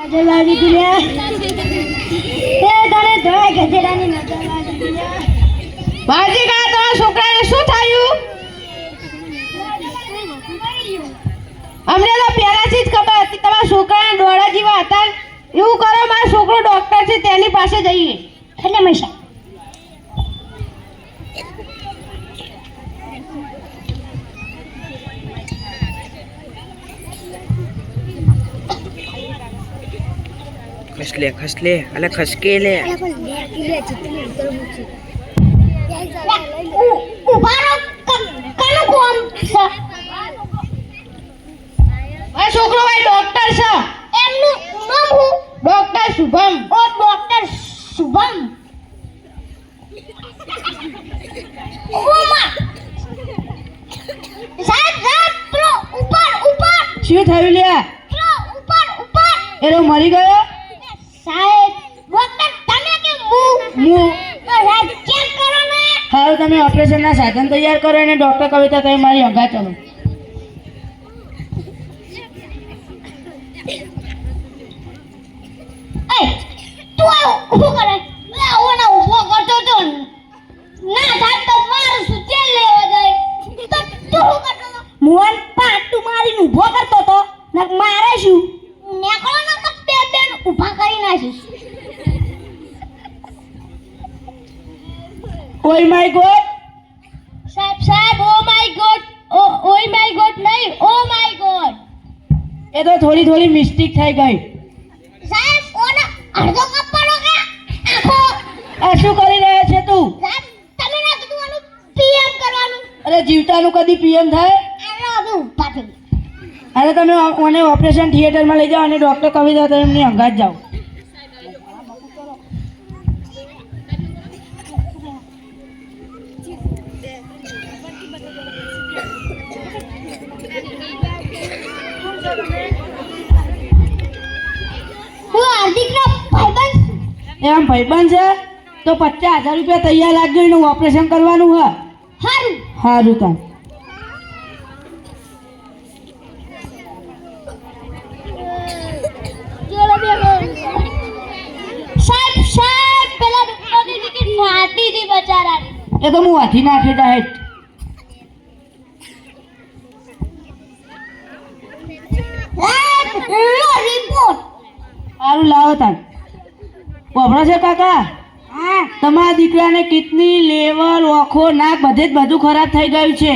નજર લાગી તું લે તે તને ધોય ગધેડાની નજર લાગી તું લે બાજી કા તમારા છોકરાને શું થયું? અમને તો પહેલાથી જ ખબર હતી તમારા છોકરાના ડોળા જેવા હતા. એવું કરો, મારો છોકરો ડોક્ટર છે તેની પાસે જઈએ. એટલે મૈસા ખસલે અલે ખસકે લે ઉભારો કનું કોમ છે આ છોકરો ભાઈ ડોક્ટર છે. એમનું નામ હું ડોક્ટર શુભમ. ઓ ડોક્ટર શુભમ ઓમા સાહેબ પ્રો ઉપર શું થયું લે? પ્રો ઉપર એનો મરી ગયો? સાહેબ ડોક્ટર તમે કે હું સાહેબ ચેક કરો ને હારું, તમે ઓપરેશનના સાધન તૈયાર કરો અને ડોક્ટર કવિતા તમે મારી હંગા ચલો. એ તું ઊભો કરે લે ઓના ઊભો કરતો તો ના થાય તો મારું સુચેલ લેવા જાય તો તું શું કરતો તો મોહન પાટું મારીને ઊભો કરતો તો નક મારે શું નેકળો ન કે બે ઊભા કરી નાખીશ. ઓય માય ગોડ સાહેબ ઓ માય ગોડ ઓય માય ગોડ નહીં ઓ માય ગોડ એ તો થોડી મિસ્ટેક થઈ ગઈ. સાહેબ ઓના અડધો કપડો કે આખો આ શું કરી રહ્યા છે તું? સાહેબ તમે ના કીધું આનું પીએમ કરવાનું અરે જીવતાનું કદી પીએમ થાય? આનો હવે ઊભા થઈ અરે તમે મને ઓપરેશન થિયેટરમાં લઈ જાઓ અને ડોક્ટર કવિતા તો એમની હંગા જ જાઓ. હું હાર્દિકનો ભાઈબંધ એમ ભાઈબંધ છે તો 50,000 રૂપિયા તૈયાર રાખજો, એનું ઓપરેશન કરવાનું હા. હારું સારું તાન. ચલો બેગો સાહેબ પેલા ડોક્ટરની ટિકિટ ફાટી હતી બચારાની એ તો હું હાથી નાખી ડાયટ. રિપોર્ટ સારું લાવો તાન. વભરો છે કાકા? હા તમારા દીકરાને કિડની, લેવર, ઓખો, નાક બધું ખરાબ થઈ ગયું છે.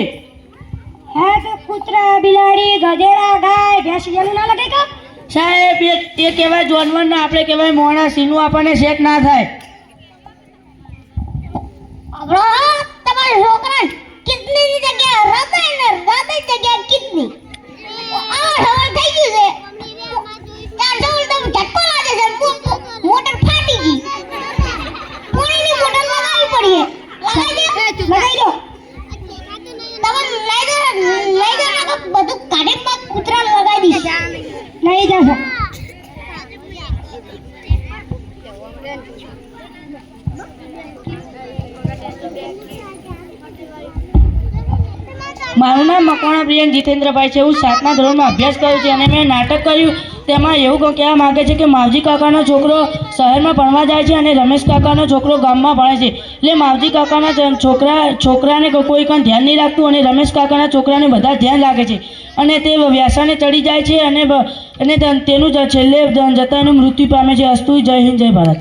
હા તો કૂતરા બિલાડી ગધેડા ગાય ભેંસ જેનું ના લગે તો સાહેબ એ કહેવાય જાનવર ને આપણે કહેવાય માણસ, એનું આપણને સેટ ના થાય. અબરો તમારા છોકરા કિડનીની જગ્યાએ હૃદય ને હૃદય જગ્યાએ કિડની આ હવે થઈ ગયું છે ચાર સૌ તો ઝટકો લાગે છે મોટર ફાટી ગઈ પૂરીની મોટર લગાવી પડી લગાવી દો તમે લઈ દો ને બધું કાઢી માં કૂતરા લગાવી દઈશ લઈ જશો મારું નામ મકવાણા પ્રિયંક જીતેન્દ્રભાઈ છે. હું 7મા ધોરણમાં અભ્યાસ કરું છું અને મેં નાટક કર્યું. તેમાં એવું કહેવા માગે છે કે માવજી કાકાનો છોકરો શહેરમાં ભણવા જાય છે અને રમેશ કાકાનો છોકરો ગામમાં ભણે છે. એટલે માવજી કાકાના છોકરાને કોઈ પણ ધ્યાન નહીં રાખતું અને રમેશ કાકાના છોકરાને બધા ધ્યાન રાખે છે અને તે વ્યસને ચડી જાય છે અને તેનું છેલ્લે જતા એનું મૃત્યુ પામે છે. અસ્તુ જય હિન્દ જય ભારત.